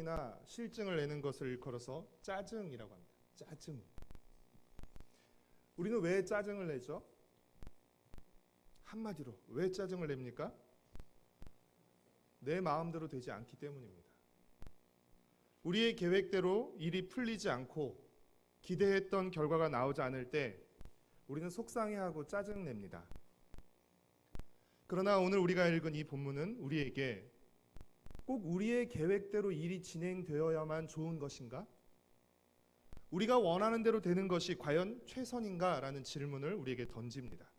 짜증이나 실증을 내는 것을 일컬어서 짜증이라고 합니다. 짜증. 우리는 왜 짜증을 내죠? 한마디로 왜 짜증을 냅니까? 내 마음대로 되지 않기 때문입니다. 우리의 계획대로 일이 풀리지 않고 기대했던 결과가 나오지 않을 때 우리는 속상해하고 짜증냅니다. 그러나 오늘 우리가 읽은 이 본문은 우리에게 꼭 우리의 계획대로 일이 진행되어야만 좋은 것인가? 우리가 원하는 대로 되는 것이 과연 최선인가? 라는 질문을 우리에게 던집니다.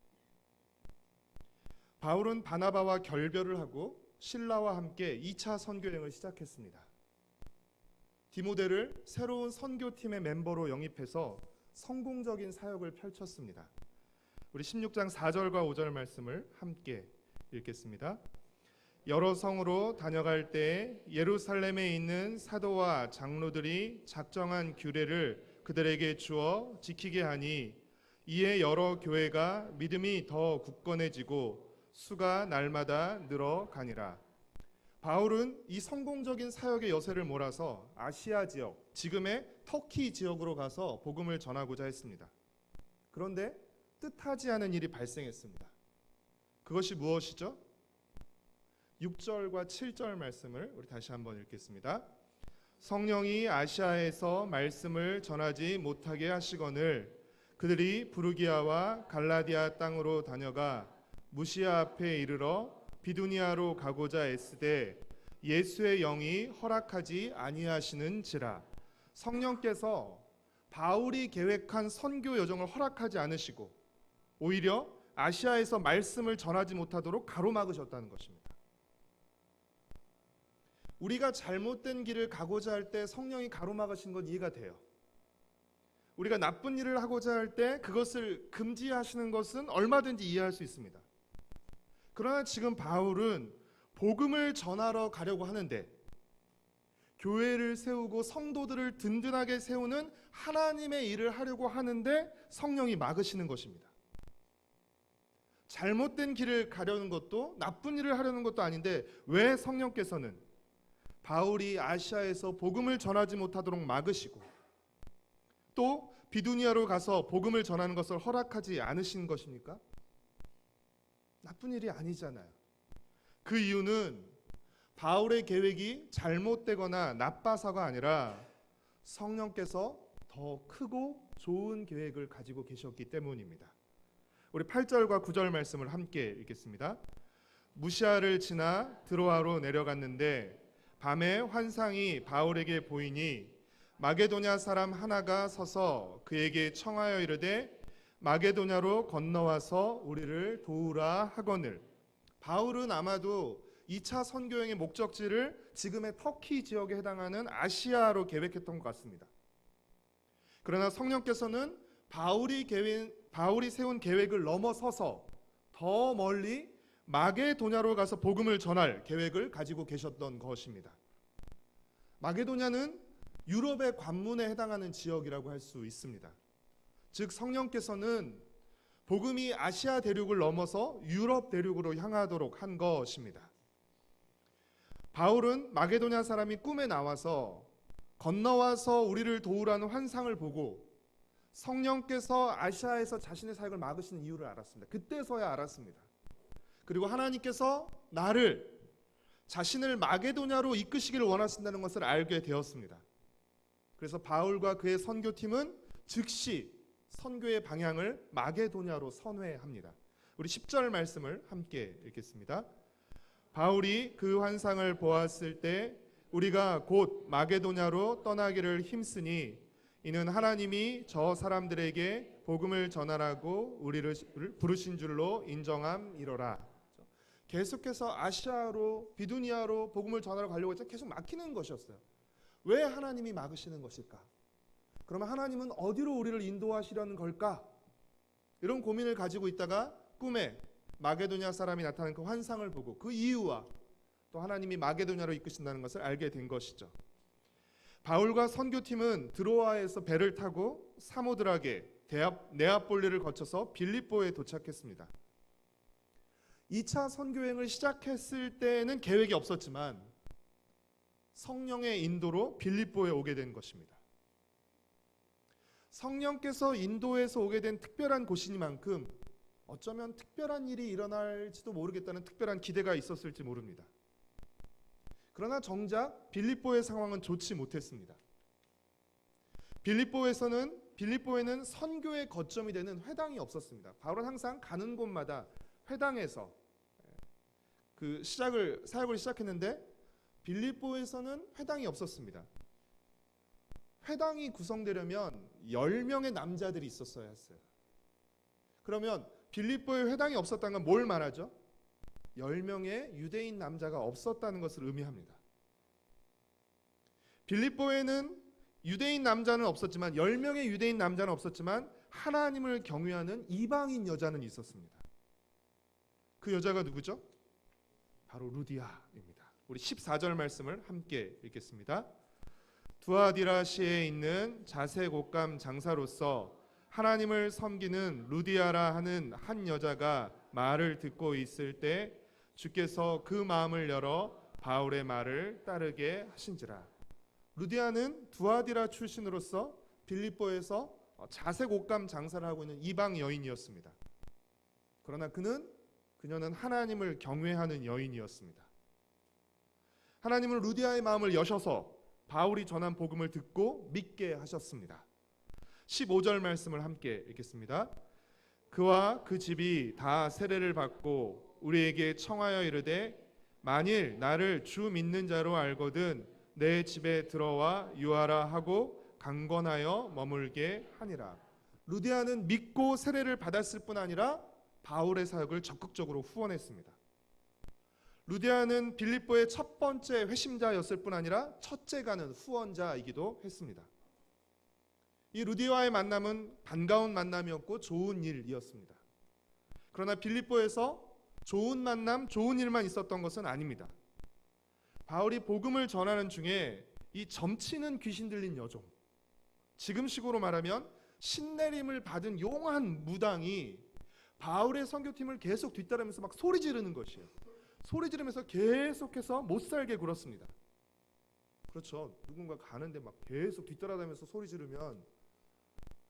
바울은 바나바와 결별을 하고 실라와 함께 2차 선교여행을 시작했습니다. 디모데를 새로운 선교팀의 멤버로 영입해서 성공적인 사역을 펼쳤습니다. 우리 16장 4절과 5절 말씀을 함께 읽겠습니다. 여러 성으로 다녀갈 때 예루살렘에 있는 사도와 장로들이 작정한 규례를 그들에게 주어 지키게 하니 이에 여러 교회가 믿음이 더 굳건해지고 수가 날마다 늘어가니라. 바울은 이 성공적인 사역의 여세를 몰아서 아시아 지역, 지금의 터키 지역으로 가서 복음을 전하고자 했습니다. 그런데 뜻하지 않은 일이 발생했습니다. 그것이 무엇이죠? 6절과 7절 말씀을 우리 다시 한번 읽겠습니다. 성령이 아시아에서 말씀을 전하지 못하게 하시거늘 그들이 부르기아와 갈라디아 땅으로 다녀가 무시아 앞에 이르러 비두니아로 가고자 애쓰되 예수의 영이 허락하지 아니하시는지라. 성령께서 바울이 계획한 선교 여정을 허락하지 않으시고 오히려 아시아에서 말씀을 전하지 못하도록 가로막으셨다는 것입니다. 우리가 잘못된 길을 가고자 할 때 성령이 가로막으신 건 이해가 돼요. 우리가 나쁜 일을 하고자 할 때 그것을 금지하시는 것은 얼마든지 이해할 수 있습니다. 그러나 지금 바울은 복음을 전하러 가려고 하는데 교회를 세우고 성도들을 든든하게 세우는 하나님의 일을 하려고 하는데 성령이 막으시는 것입니다. 잘못된 길을 가려는 것도 나쁜 일을 하려는 것도 아닌데 왜 성령께서는 바울이 아시아에서 복음을 전하지 못하도록 막으시고 또 비두니아로 가서 복음을 전하는 것을 허락하지 않으신 것입니까? 나쁜 일이 아니잖아요. 그 이유는 바울의 계획이 잘못되거나 나빠서가 아니라 성령께서 더 크고 좋은 계획을 가지고 계셨기 때문입니다. 우리 8절과 9절 말씀을 함께 읽겠습니다. 무시아를 지나 드로아로 내려갔는데 밤에 환상이 바울에게 보이니 마게도냐 사람 하나가 서서 그에게 청하여 이르되 마게도냐로 건너와서 우리를 도우라 하거늘. 바울은 아마도 2차 선교행의 목적지를 지금의 터키 지역에 해당하는 아시아로 계획했던 것 같습니다. 그러나 성령께서는 바울이 세운 계획을 넘어서서 더 멀리 마게도냐로 가서 복음을 전할 계획을 가지고 계셨던 것입니다. 마게도냐는 유럽의 관문에 해당하는 지역이라고 할 수 있습니다. 즉 성령께서는 복음이 아시아 대륙을 넘어서 유럽 대륙으로 향하도록 한 것입니다. 바울은 마게도냐 사람이 꿈에 나와서 건너와서 우리를 도우라는 환상을 보고 성령께서 아시아에서 자신의 사역을 막으시는 이유를 알았습니다. 그때서야 알았습니다. 그리고 하나님께서 나를 자신을 마게도냐로 이끄시기를 원하신다는 것을 알게 되었습니다. 그래서 바울과 그의 선교팀은 즉시 선교의 방향을 마게도냐로 선회합니다. 우리 10절 말씀을 함께 읽겠습니다. 바울이 그 환상을 보았을 때 우리가 곧 마게도냐로 떠나기를 힘쓰니 이는 하나님이 저 사람들에게 복음을 전하라고 우리를 부르신 줄로 인정함이로라. 계속해서 아시아로 비두니아로 복음을 전하러 가려고 했지만 계속 막히는 것이었어요. 왜 하나님이 막으시는 것일까? 그러면 하나님은 어디로 우리를 인도하시려는 걸까? 이런 고민을 가지고 있다가 꿈에 마게도냐 사람이 나타난 그 환상을 보고 그 이유와 또 하나님이 마게도냐로 이끄신다는 것을 알게 된 것이죠. 바울과 선교팀은 드로아에서 배를 타고 사모드라게 네아폴리를 거쳐서 빌립보에 도착했습니다. 2차 선교행을 시작했을 때는 계획이 없었지만 성령의 인도로 빌립보에 오게 된 것입니다. 성령께서 인도에서 오게 된 특별한 곳이니만큼 어쩌면 특별한 일이 일어날지도 모르겠다는 특별한 기대가 있었을지 모릅니다. 그러나 정작 빌립보의 상황은 좋지 못했습니다. 빌립보에는 선교의 거점이 되는 회당이 없었습니다. 바울은 항상 가는 곳마다 회당에서 그 사역을 시작했는데 빌립보에서는 회당이 없었습니다. 회당이 구성되려면 10명의 남자들이 있었어야 했어요. 그러면 빌립보에 회당이 없었다는 건 뭘 말하죠? 10명의 유대인 남자가 없었다는 것을 의미합니다. 빌립보에는 유대인 남자는 없었지만 10명의 유대인 남자는 없었지만 하나님을 경외하는 이방인 여자는 있었습니다. 그 여자가 누구죠? 바로 루디아입니다. 우리 14절 말씀을 함께 읽겠습니다. 두아디라시에 있는 자색 옷감 장사로서 하나님을 섬기는 루디아라 하는 한 여자가 말을 듣고 있을 때 주께서 그 마음을 열어 바울의 말을 따르게 하신지라. 루디아는 두아디라 출신으로서 빌립보에서 자색 옷감 장사를 하고 있는 이방 여인이었습니다. 그러나 그녀는 하나님을 경외하는 여인이었습니다. 하나님은 루디아의 마음을 여셔서 바울이 전한 복음을 듣고 믿게 하셨습니다. 15절 말씀을 함께 읽겠습니다. 그와 그 집이 다 세례를 받고 우리에게 청하여 이르되 만일 나를 주 믿는 자로 알거든 내 집에 들어와 유하라 하고 강권하여 머물게 하니라. 루디아는 믿고 세례를 받았을 뿐 아니라 바울의 사역을 적극적으로 후원했습니다. 루디아는 빌립보의 첫 번째 회심자였을 뿐 아니라 첫째 가는 후원자이기도 했습니다. 이 루디아와의 만남은 반가운 만남이었고 좋은 일이었습니다. 그러나 빌립보에서 좋은 만남, 좋은 일만 있었던 것은 아닙니다. 바울이 복음을 전하는 중에 이 점치는 귀신 들린 여종, 지금식으로 말하면 신내림을 받은 용한 무당이 바울의 선교팀을 계속 뒤따르면서 막 소리 지르는 것이에요. 소리 지르면서 계속해서 못살게 굴었습니다. 그렇죠. 누군가 가는데 막 계속 뒤따라다니면서 소리 지르면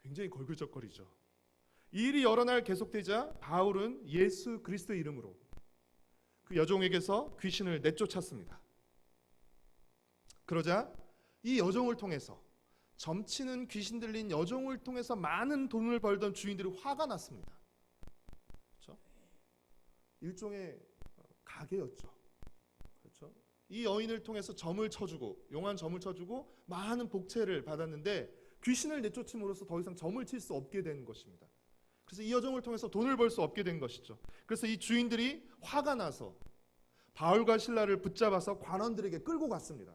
굉장히 걸글적거리죠. 이 일이 여러 날 계속되자 바울은 예수 그리스도의 이름으로 그 여종에게서 귀신을 내쫓았습니다. 그러자 이 여종을 통해서, 점치는 귀신 들린 여종을 통해서 많은 돈을 벌던 주인들이 화가 났습니다. 그렇죠? 일종의 가게였죠. 그렇죠? 이 여인을 통해서 점을 쳐주고, 용한 점을 쳐주고 많은 복채를 받았는데 귀신을 내쫓음으로써 더 이상 점을 칠 수 없게 된 것입니다. 그래서 이 여종을 통해서 돈을 벌 수 없게 된 것이죠. 그래서 이 주인들이 화가 나서 바울과 실라를 붙잡아서 관원들에게 끌고 갔습니다.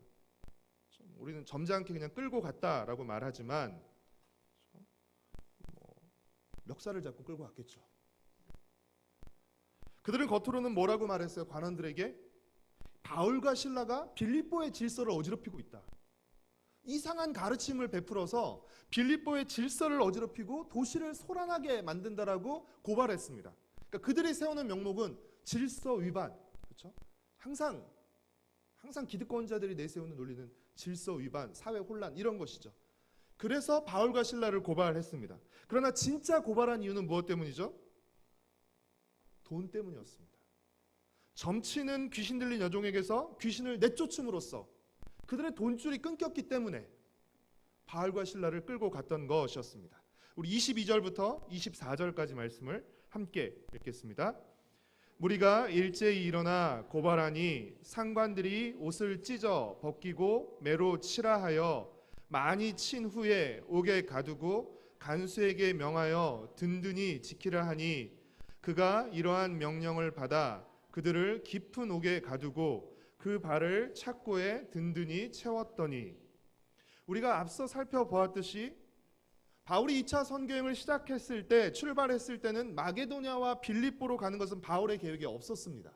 우리는 점잖게 그냥 끌고 갔다라고 말하지만 멱살을 잡고 끌고 갔겠죠. 그들은 겉으로는 뭐라고 말했어요? 관원들에게 바울과 실라가 빌립보의 질서를 어지럽히고 있다. 이상한 가르침을 베풀어서 빌립보의 질서를 어지럽히고 도시를 소란하게 만든다라고 고발했습니다. 그러니까 그들이 세우는 명목은 질서 위반, 그렇죠? 항상 기득권자들이 내세우는 논리는 질서 위반, 사회 혼란 이런 것이죠. 그래서 바울과 실라를 고발했습니다. 그러나 진짜 고발한 이유는 무엇 때문이죠? 돈 때문이었습니다. 점치는 귀신 들린 여종에게서 귀신을 내쫓음으로써 그들의 돈줄이 끊겼기 때문에 바울과 실라를 끌고 갔던 것이었습니다. 우리 22절부터 24절까지 말씀을 함께 읽겠습니다. 무리가 일제히 일어나 고발하니 상관들이 옷을 찢어 벗기고 매로 치라 하여 많이 친 후에 옥에 가두고 간수에게 명하여 든든히 지키라 하니 그가 이러한 명령을 받아 그들을 깊은 옥에 가두고 그 발을 착고에 든든히 채웠더니, 우리가 앞서 살펴보았듯이 바울이 2차 선교행을 시작했을 때, 출발했을 때는 마게도냐와 빌립보로 가는 것은 바울의 계획에 없었습니다.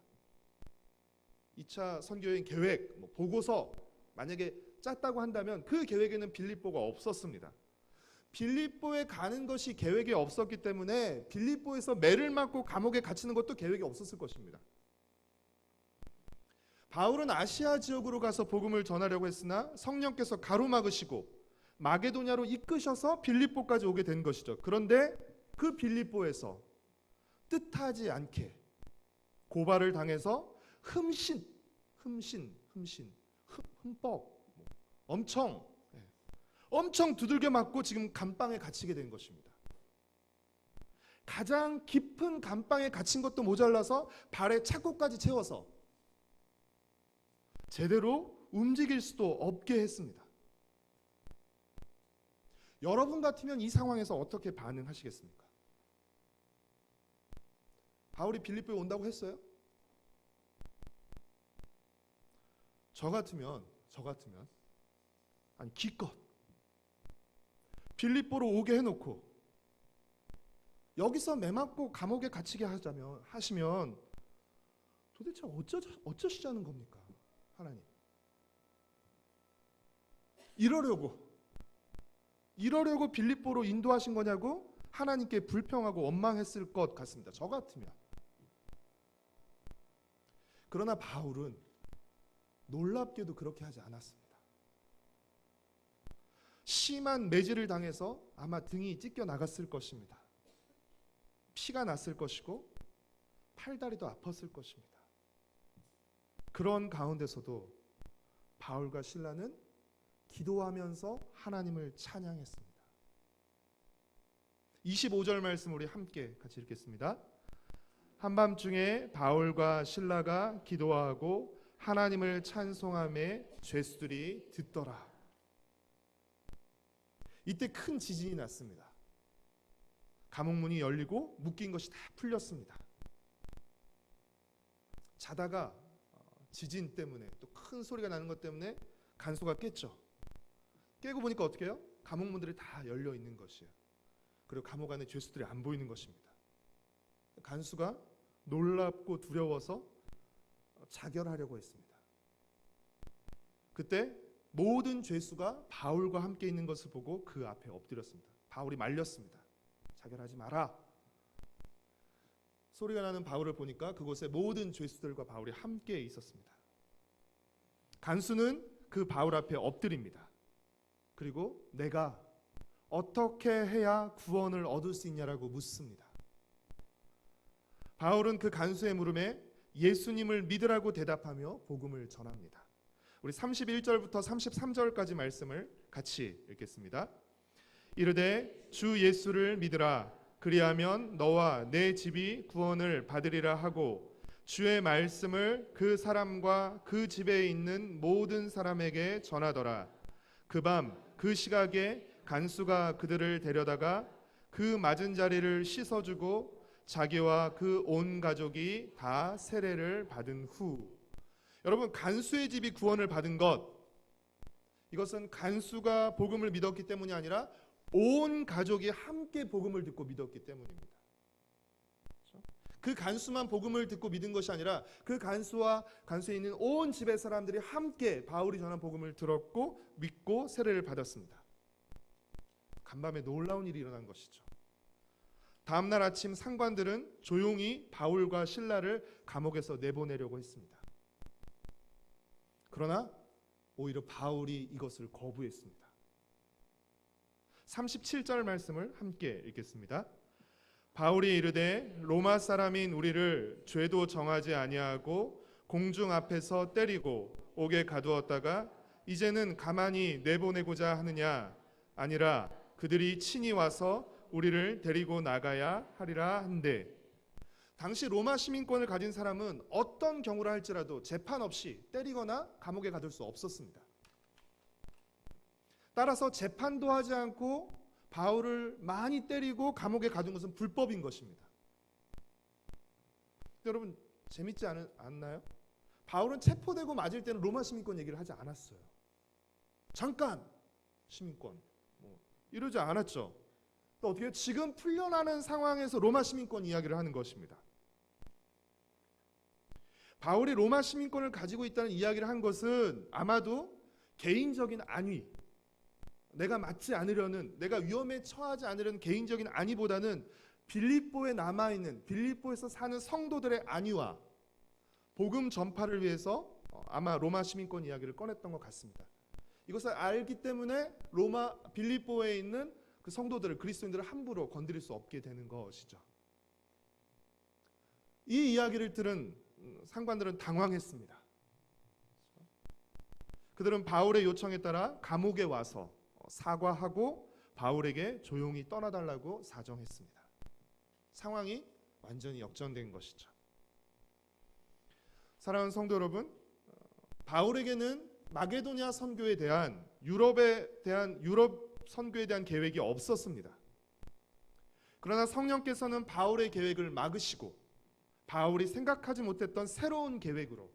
2차 선교행 계획, 보고서 만약에 짰다고 한다면 그 계획에는 빌립보가 없었습니다. 빌립보에 가는 것이 계획에 없었기 때문에 빌립보에서 매를 맞고 감옥에 갇히는 것도 계획에 없었을 것입니다. 바울은 아시아 지역으로 가서 복음을 전하려고 했으나 성령께서 가로막으시고 마게도냐로 이끄셔서 빌립보까지 오게 된 것이죠. 그런데 그 빌립보에서 뜻하지 않게 고발을 당해서 흠뻑 엄청 두들겨 맞고 지금 감방에 갇히게 된 것입니다. 가장 깊은 감방에 갇힌 것도 모자라서 발에 착고까지 채워서 제대로 움직일 수도 없게 했습니다. 여러분 같으면 이 상황에서 어떻게 반응하시겠습니까? 바울이 빌립보에 온다고 했어요? 저 같으면 아니 기껏 빌립보로 오게 해놓고 여기서 매맞고 감옥에 갇히게 하시면 도대체 어쩌시자는 겁니까? 하나님. 이러려고 빌립보로 인도하신 거냐고 하나님께 불평하고 원망했을 것 같습니다. 저 같으면. 그러나 바울은 놀랍게도 그렇게 하지 않았습니다. 심한 매질을 당해서 아마 등이 찢겨 나갔을 것입니다. 피가 났을 것이고 팔다리도 아팠을 것입니다. 그런 가운데서도 바울과 실라는 기도하면서 하나님을 찬양했습니다. 25절 말씀 우리 함께 같이 읽겠습니다. 한밤중에 바울과 실라가 기도하고 하나님을 찬송하며 죄수들이 듣더라. 이때 큰 지진이 났습니다. 감옥문이 열리고 묶인 것이 다 풀렸습니다. 자다가 지진 때문에 또 큰 소리가 나는 것 때문에 간수가 깼죠. 깨고 보니까 어떻게 해요? 감옥문들이 다 열려 있는 것이에요. 그리고 감옥 안에 죄수들이 안 보이는 것입니다. 간수가 놀랍고 두려워서 자결하려고 했습니다. 그때 모든 죄수가 바울과 함께 있는 것을 보고 그 앞에 엎드렸습니다. 바울이 말렸습니다. 자결하지 마라. 소리가 나는 바울을 보니까 그곳에 모든 죄수들과 바울이 함께 있었습니다. 간수는 그 바울 앞에 엎드립니다. 그리고 내가 어떻게 해야 구원을 얻을 수 있냐라고 묻습니다. 바울은 그 간수의 물음에 예수님을 믿으라고 대답하며 복음을 전합니다. 우리 31절부터 33절까지 말씀을 같이 읽겠습니다. 이르되 주 예수를 믿으라. 그리하면 너와 내 집이 구원을 받으리라 하고 주의 말씀을 그 사람과 그 집에 있는 모든 사람에게 전하더라. 그 밤 그 시각에 간수가 그들을 데려다가 그 맞은 자리를 씻어주고 자기와 그 온 가족이 다 세례를 받은 후, 여러분 간수의 집이 구원을 받은 것, 이것은 간수가 복음을 믿었기 때문이 아니라 온 가족이 함께 복음을 듣고 믿었기 때문입니다. 그 간수만 복음을 듣고 믿은 것이 아니라 그 간수와 간수에 있는 온 집의 사람들이 함께 바울이 전한 복음을 들었고 믿고 세례를 받았습니다. 간밤에 놀라운 일이 일어난 것이죠. 다음날 아침 상관들은 조용히 바울과 실라를 감옥에서 내보내려고 했습니다. 그러나 오히려 바울이 이것을 거부했습니다. 37절 말씀을 함께 읽겠습니다. 바울이 이르되 로마 사람인 우리를 죄도 정하지 아니하고 공중 앞에서 때리고 옥에 가두었다가 이제는 가만히 내보내고자 하느냐? 아니라 그들이 친히 와서 우리를 데리고 나가야 하리라 한데, 당시 로마 시민권을 가진 사람은 어떤 경우라 할지라도 재판 없이 때리거나 감옥에 가둘 수 없었습니다. 따라서 재판도 하지 않고 바울을 많이 때리고 감옥에 가둔 것은 불법인 것입니다. 여러분 재밌지 않나요? 바울은 체포되고 맞을 때는 로마 시민권 얘기를 하지 않았어요. 잠깐 시민권 이러지 않았죠. 또 어떻게 지금 풀려나는 상황에서 로마 시민권 이야기를 하는 것입니다. 바울이 로마 시민권을 가지고 있다는 이야기를 한 것은 아마도 개인적인 안위, 내가 맞지 않으려는, 내가 위험에 처하지 않으려는 개인적인 안위보다는 빌립보에 남아있는, 빌립보에서 사는 성도들의 안위와 복음 전파를 위해서 아마 로마 시민권 이야기를 꺼냈던 것 같습니다. 이것을 알기 때문에 빌립보에 있는 그 성도들을, 그리스도인들을 함부로 건드릴 수 없게 되는 것이죠. 이 이야기를 들은 상관들은 당황했습니다. 그들은 바울의 요청에 따라 감옥에 와서 사과하고 바울에게 조용히 떠나달라고 사정했습니다. 상황이 완전히 역전된 것이죠. 사랑하는 성도 여러분, 바울에게는 마게도냐 선교에 대한 유럽 선교에 대한 계획이 없었습니다. 그러나 성령께서는 바울의 계획을 막으시고 바울이 생각하지 못했던 새로운 계획으로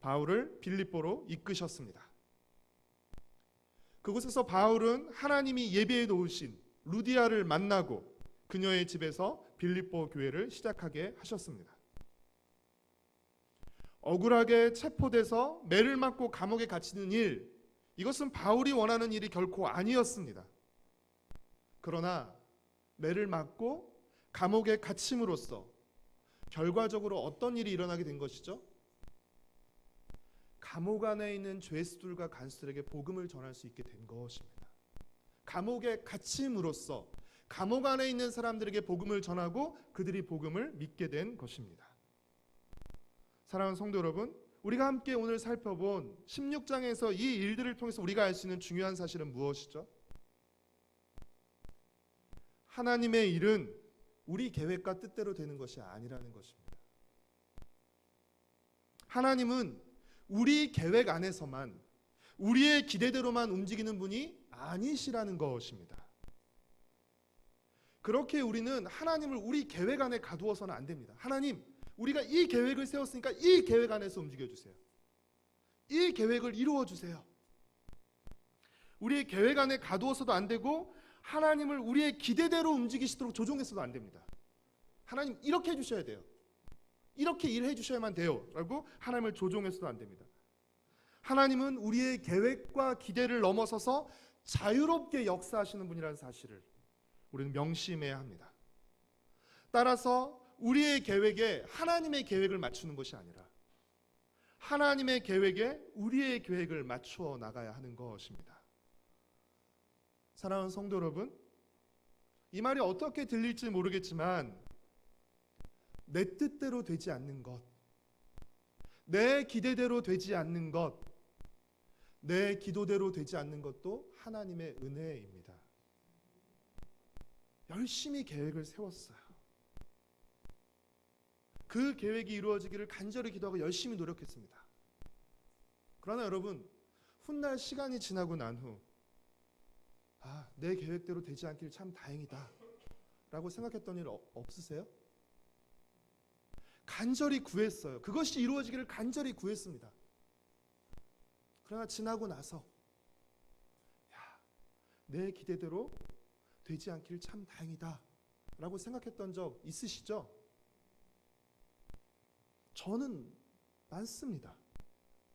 바울을 빌립보로 이끄셨습니다. 그곳에서 바울은 하나님이 예비해 놓으신 루디아를 만나고 그녀의 집에서 빌립보 교회를 시작하게 하셨습니다. 억울하게 체포돼서 매를 맞고 감옥에 갇히는 일, 이것은 바울이 원하는 일이 결코 아니었습니다. 그러나 매를 맞고 감옥에 갇힘으로써 결과적으로 어떤 일이 일어나게 된 것이죠? 감옥 안에 있는 죄수들과 간수들에게 복음을 전할 수 있게 된 것입니다. 감옥에 갇힘으로써 감옥 안에 있는 사람들에게 복음을 전하고 그들이 복음을 믿게 된 것입니다. 사랑하는 성도 여러분, 우리가 함께 오늘 살펴본 16장에서 이 일들을 통해서 우리가 알 수 있는 중요한 사실은 무엇이죠? 하나님의 일은 우리 계획과 뜻대로 되는 것이 아니라는 것입니다. 하나님은 우리 계획 안에서만, 우리의 기대대로만 움직이는 분이 아니시라는 것입니다. 그렇게 우리는 하나님을 우리 계획 안에 가두어서는 안 됩니다. 하나님, 우리가 이 계획을 세웠으니까 이 계획 안에서 움직여주세요. 이 계획을 이루어주세요. 우리의 계획 안에 가두어서도 안 되고 하나님을 우리의 기대대로 움직이시도록 조종해서도 안 됩니다. 하나님 이렇게 해주셔야 돼요. 이렇게 일해 주셔야만 돼요. 라고 하나님을 조종해서도 안 됩니다. 하나님은 우리의 계획과 기대를 넘어서서 자유롭게 역사하시는 분이라는 사실을 우리는 명심해야 합니다. 따라서 우리의 계획에 하나님의 계획을 맞추는 것이 아니라 하나님의 계획에 우리의 계획을 맞추어 나가야 하는 것입니다. 사랑하는 성도 여러분, 이 말이 어떻게 들릴지 모르겠지만 내 뜻대로 되지 않는 것, 내 기대대로 되지 않는 것, 내 기도대로 되지 않는 것도 하나님의 은혜입니다. 열심히 계획을 세웠어요. 그 계획이 이루어지기를 간절히 기도하고 열심히 노력했습니다. 그러나 여러분, 훗날 시간이 지나고 난 후 내 계획대로 되지 않길 참 다행이다 라고 생각했던 일 없으세요? 간절히 구했어요. 그것이 이루어지기를 간절히 구했습니다. 그러나 지나고 나서 내 기대대로 되지 않길 참 다행이다 라고 생각했던 적 있으시죠? 저는 많습니다.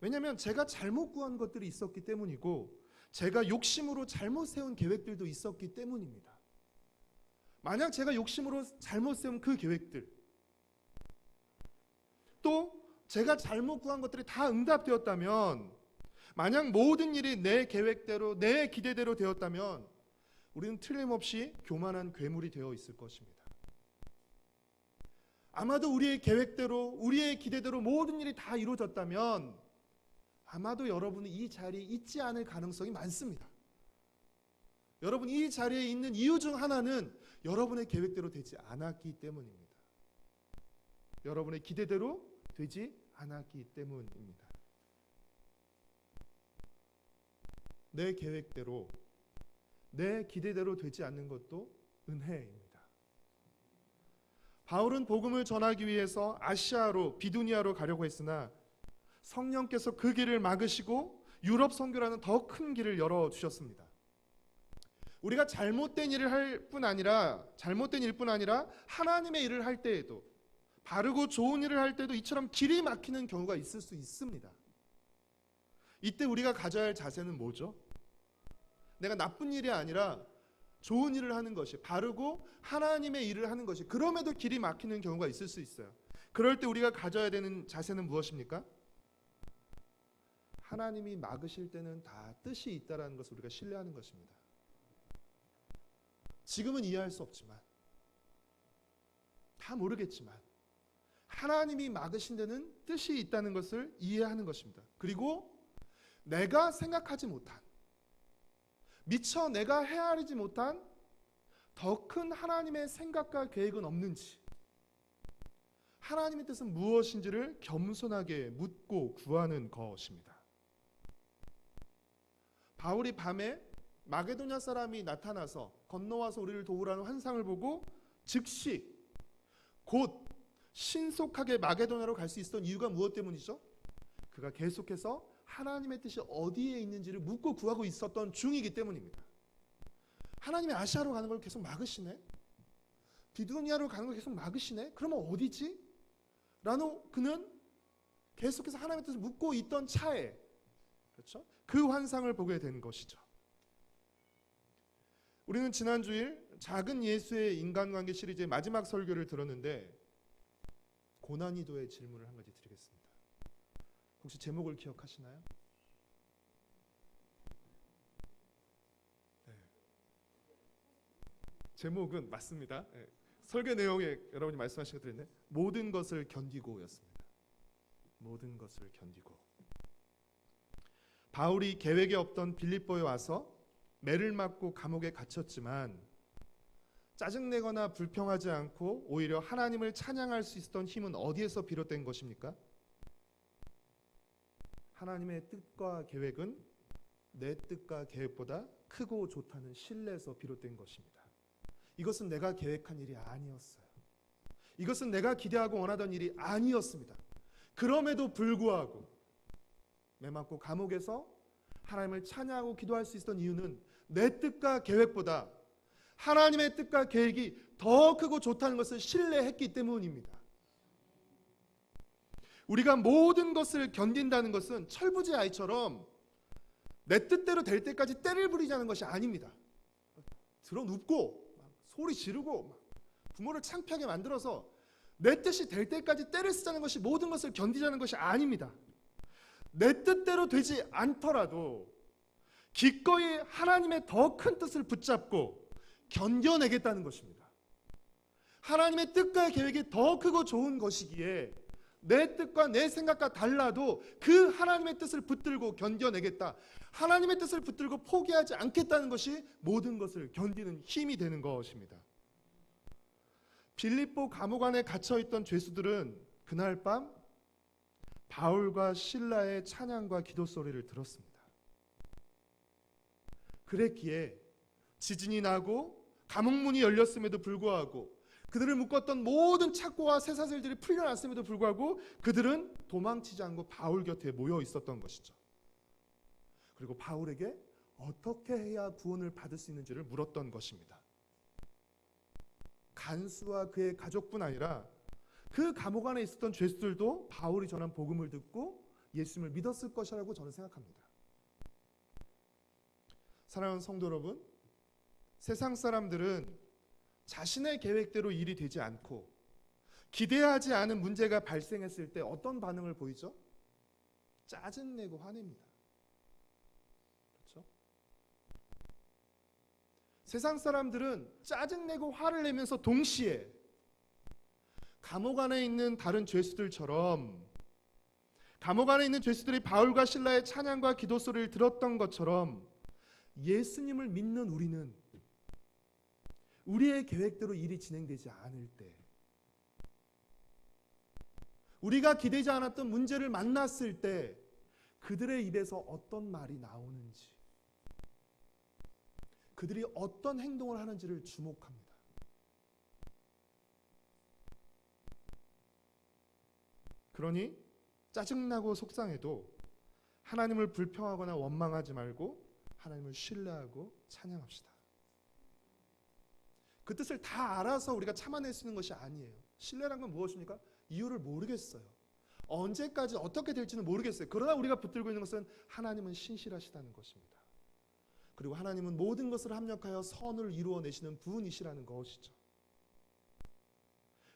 왜냐하면 제가 잘못 구한 것들이 있었기 때문이고 제가 욕심으로 잘못 세운 계획들도 있었기 때문입니다. 만약 제가 욕심으로 잘못 세운 그 계획들, 또 제가 잘못 구한 것들이 다 응답되었다면, 만약 모든 일이 내 계획대로 내 기대대로 되었다면 우리는 틀림없이 교만한 괴물이 되어 있을 것입니다. 아마도 우리의 계획대로 우리의 기대대로 모든 일이 다 이루어졌다면 아마도 여러분은 이 자리에 있지 않을 가능성이 많습니다. 여러분 이 자리에 있는 이유 중 하나는 여러분의 계획대로 되지 않았기 때문입니다. 여러분의 기대대로 되지 않았기 때문입니다. 내 계획대로 내 기대대로 되지 않는 것도 은혜입니다. 바울은 복음을 전하기 위해서 아시아로 비두니아로 가려고 했으나 성령께서 그 길을 막으시고 유럽 선교라는 더 큰 길을 열어주셨습니다. 우리가 잘못된 일을 잘못된 일뿐 아니라 하나님의 일을 할 때에도, 바르고 좋은 일을 할 때도 이처럼 길이 막히는 경우가 있을 수 있습니다. 이때 우리가 가져야 할 자세는 뭐죠? 내가 나쁜 일이 아니라 좋은 일을 하는 것이, 바르고 하나님의 일을 하는 것이, 그럼에도 길이 막히는 경우가 있을 수 있어요. 그럴 때 우리가 가져야 되는 자세는 무엇입니까? 하나님이 막으실 때는 다 뜻이 있다라는 것을 우리가 신뢰하는 것입니다. 지금은 이해할 수 없지만, 다 모르겠지만 하나님이 막으신 데는 뜻이 있다는 것을 이해하는 것입니다. 그리고 내가 생각하지 못한, 미처 내가 헤아리지 못한 더 큰 하나님의 생각과 계획은 없는지, 하나님의 뜻은 무엇인지를 겸손하게 묻고 구하는 것입니다. 바울이 밤에 마게도냐 사람이 나타나서 건너와서 우리를 도우라는 환상을 보고 즉시 곧 신속하게 마게도냐로 갈 수 있었던 이유가 무엇 때문이죠? 그가 계속해서 하나님의 뜻이 어디에 있는지를 묻고 구하고 있었던 중이기 때문입니다. 하나님이 아시아로 가는 걸 계속 막으시네? 비두니아로 가는 걸 계속 막으시네? 그러면 어디지? 라는 그는 계속해서 하나님의 뜻을 묻고 있던 차에, 그렇죠? 그 환상을 보게 된 것이죠. 우리는 지난 주일 작은 예수의 인간관계 시리즈의 마지막 설교를 들었는데 고난이도의 질문을 한 가지 드리겠습니다. 혹시 제목을 기억하시나요? 네. 제목은 맞습니다. 네. 설교 내용에 여러분이 말씀하신 것들이 있네. 모든 것을 견디고였습니다. 모든 것을 견디고. 바울이 계획에 없던 빌립보에 와서 매를 맞고 감옥에 갇혔지만 짜증내거나 불평하지 않고 오히려 하나님을 찬양할 수 있었던 힘은 어디에서 비롯된 것입니까? 하나님의 뜻과 계획은 내 뜻과 계획보다 크고 좋다는 신뢰에서 비롯된 것입니다. 이것은 내가 계획한 일이 아니었어요. 이것은 내가 기대하고 원하던 일이 아니었습니다. 그럼에도 불구하고 매 맞고 감옥에서 하나님을 찬양하고 기도할 수 있었던 이유는 내 뜻과 계획보다 하나님의 뜻과 계획이 더 크고 좋다는 것을 신뢰했기 때문입니다. 우리가 모든 것을 견딘다는 것은 철부지 아이처럼 내 뜻대로 될 때까지 떼를 부리자는 것이 아닙니다. 드러눕고 소리 지르고 부모를 창피하게 만들어서 내 뜻이 될 때까지 떼를 쓰자는 것이 모든 것을 견디자는 것이 아닙니다. 내 뜻대로 되지 않더라도 기꺼이 하나님의 더 큰 뜻을 붙잡고 견뎌내겠다는 것입니다. 하나님의 뜻과 계획이 더 크고 좋은 것이기에 내 뜻과 내 생각과 달라도 그 하나님의 뜻을 붙들고 견뎌내겠다. 하나님의 뜻을 붙들고 포기하지 않겠다는 것이 모든 것을 견디는 힘이 되는 것입니다. 빌립보 감옥 안에 갇혀있던 죄수들은 그날 밤 바울과 실라의 찬양과 기도 소리를 들었습니다. 그랬기에 지진이 나고 감옥문이 열렸음에도 불구하고 그들을 묶었던 모든 착고와 쇠사슬들이 풀려났음에도 불구하고 그들은 도망치지 않고 바울 곁에 모여 있었던 것이죠. 그리고 바울에게 어떻게 해야 구원을 받을 수 있는지를 물었던 것입니다. 간수와 그의 가족뿐 아니라 그 감옥 안에 있었던 죄수들도 바울이 전한 복음을 듣고 예수님을 믿었을 것이라고 저는 생각합니다. 사랑하는 성도 여러분, 세상 사람들은 자신의 계획대로 일이 되지 않고 기대하지 않은 문제가 발생했을 때 어떤 반응을 보이죠? 짜증내고 화냅니다. 그렇죠? 세상 사람들은 짜증내고 화를 내면서 동시에 감옥 안에 있는 다른 죄수들처럼 감옥 안에 있는 죄수들이 바울과 실라의 찬양과 기도 소리를 들었던 것처럼 예수님을 믿는 우리는 우리의 계획대로 일이 진행되지 않을 때, 우리가 기대지 않았던 문제를 만났을 때 그들의 입에서 어떤 말이 나오는지, 그들이 어떤 행동을 하는지를 주목합니다. 그러니 짜증나고 속상해도 하나님을 불평하거나 원망하지 말고 하나님을 신뢰하고 찬양합시다. 그 뜻을 다 알아서 우리가 참아낼 수 있는 것이 아니에요. 신뢰란 건 무엇입니까? 이유를 모르겠어요. 언제까지 어떻게 될지는 모르겠어요. 그러나 우리가 붙들고 있는 것은 하나님은 신실하시다는 것입니다. 그리고 하나님은 모든 것을 합력하여 선을 이루어내시는 분이시라는 것이죠.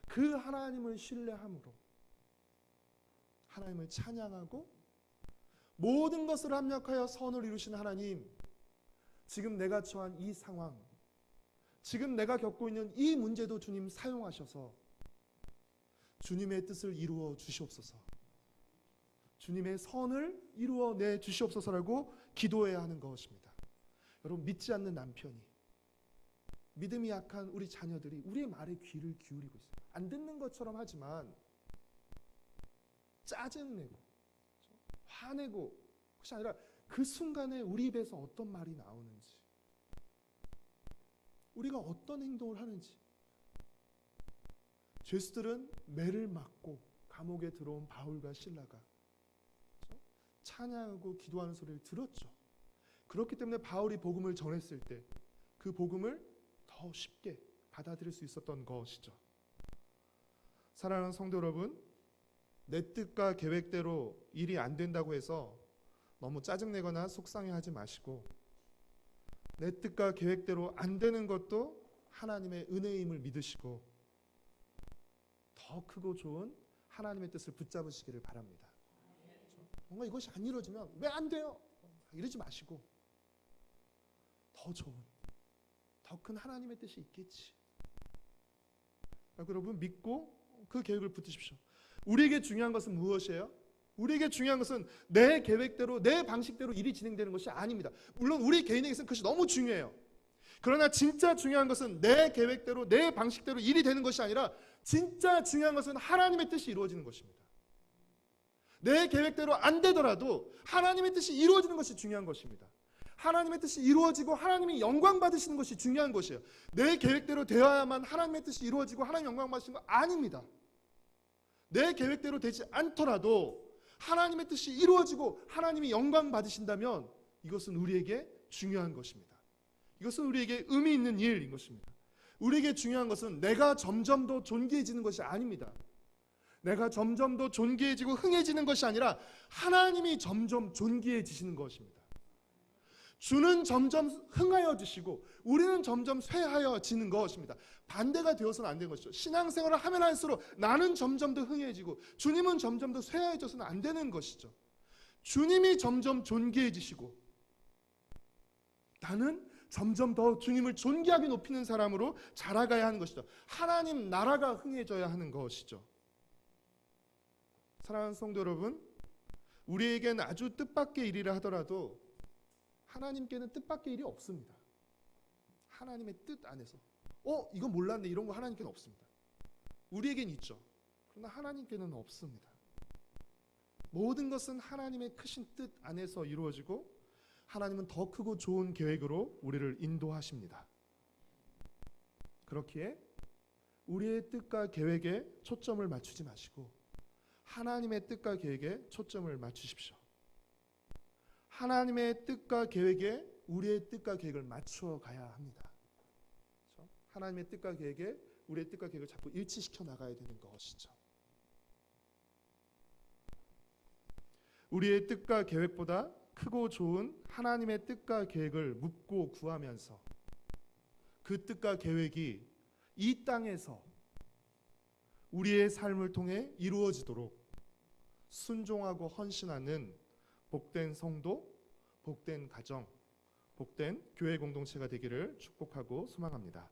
그 하나님을 신뢰함으로 하나님을 찬양하고 모든 것을 합력하여 선을 이루신 하나님, 지금 내가 처한 이 상황, 지금 내가 겪고 있는 이 문제도 주님 사용하셔서 주님의 뜻을 이루어 주시옵소서. 주님의 선을 이루어내 주시옵소서라고 기도해야 하는 것입니다. 여러분, 믿지 않는 남편이, 믿음이 약한 우리 자녀들이 우리의 말에 귀를 기울이고 있어요. 안 듣는 것처럼 하지만 짜증내고 화내고, 그것이 아니라 그 순간에 우리 입에서 어떤 말이 나오는지, 우리가 어떤 행동을 하는지. 죄수들은 매를 맞고 감옥에 들어온 바울과 실라가 찬양하고 기도하는 소리를 들었죠. 그렇기 때문에 바울이 복음을 전했을 때 그 복음을 더 쉽게 받아들일 수 있었던 것이죠. 사랑하는 성도 여러분, 내 뜻과 계획대로 일이 안 된다고 해서 너무 짜증내거나 속상해하지 마시고, 내 뜻과 계획대로 안 되는 것도 하나님의 은혜임을 믿으시고 더 크고 좋은 하나님의 뜻을 붙잡으시기를 바랍니다. 뭔가 이것이 안 이루어지면 왜 안 돼요? 이러지 마시고 더 좋은, 더 큰 하나님의 뜻이 있겠지. 여러분, 믿고 그 계획을 붙드십시오. 우리에게 중요한 것은 무엇이에요? 우리에게 중요한 것은 내 계획대로, 내 방식대로 일이 진행되는 것이 아닙니다. 물론 우리 개인에게서는 그것이 너무 중요해요. 그러나 진짜 중요한 것은 내 계획대로, 내 방식대로 일이 되는 것이 아니라 진짜 중요한 것은 하나님의 뜻이 이루어지는 것입니다. 내 계획대로 안 되더라도 하나님의 뜻이 이루어지는 것이 중요한 것입니다. 하나님의 뜻이 이루어지고 하나님이 영광 받으시는 것이 중요한 것이에요. 내 계획대로 되어야만 하나님의 뜻이 이루어지고 하나님 영광 받으시는 거 아닙니다. 내 계획대로 되지 않더라도 하나님의 뜻이 이루어지고 하나님이 영광 받으신다면 이것은 우리에게 중요한 것입니다. 이것은 우리에게 의미 있는 일인 것입니다. 우리에게 중요한 것은 내가 점점 더 존귀해지는 것이 아닙니다. 내가 점점 더 존귀해지고 흥해지는 것이 아니라 하나님이 점점 존귀해지시는 것입니다. 주는 점점 흥하여지시고 우리는 점점 쇠하여지는 것입니다. 반대가 되어서는 안 되는 것이죠. 신앙생활을 하면 할수록 나는 점점 더 흥해지고 주님은 점점 더 쇠하여져서는 안 되는 것이죠. 주님이 점점 존귀해지시고 나는 점점 더 주님을 존귀하게 높이는 사람으로 자라가야 하는 것이죠. 하나님 나라가 흥해져야 하는 것이죠. 사랑하는 성도 여러분, 우리에게는 아주 뜻밖의 일이라 하더라도 하나님께는 뜻밖의 일이 없습니다. 하나님의 뜻 안에서 이거 몰랐네, 이런 거 하나님께는 없습니다. 우리에게는 있죠. 그러나 하나님께는 없습니다. 모든 것은 하나님의 크신 뜻 안에서 이루어지고 하나님은 더 크고 좋은 계획으로 우리를 인도하십니다. 그렇기에 우리의 뜻과 계획에 초점을 맞추지 마시고 하나님의 뜻과 계획에 초점을 맞추십시오. 하나님의 뜻과 계획에 우리의 뜻과 계획을 맞추어 가야 합니다. 그렇죠? 하나님의 뜻과 계획에 우리의 뜻과 계획을 자꾸 일치시켜 나가야 되는 것이죠. 우리의 뜻과 계획보다 크고 좋은 하나님의 뜻과 계획을 묻고 구하면서 그 뜻과 계획이 이 땅에서 우리의 삶을 통해 이루어지도록 순종하고 헌신하는 복된 성도, 복된 가정, 복된 교회 공동체가 되기를 축복하고 소망합니다.